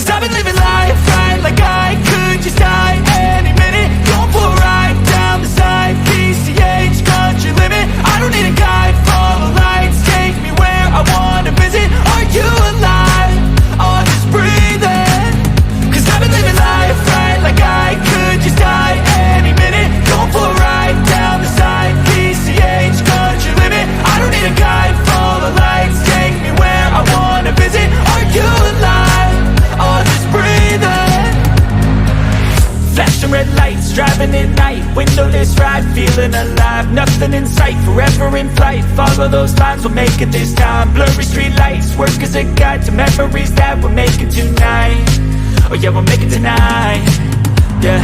'Cause I've been living life right like I could just die any minute. Going for a ride down the side, PCH, country limit. I don't need a guide, follow lights, take me where I wanna visit. Are you alive? Or just breathing? 'Cause I've been living life right like I could just die any minute. Going for a ride down the side, PCH, country limit. I don't need a guide, follow lights, take me where I wanna visit. Are you alive? Or just breathing? Flashing red lights, driving at night, windowless ride, feeling alive. Nothing in sight, forever in flight. Follow those lines, we'll make it this time. Blurry street lights, work as a guide to memories that we're making tonight. Oh yeah, we'll make it tonight. Yeah.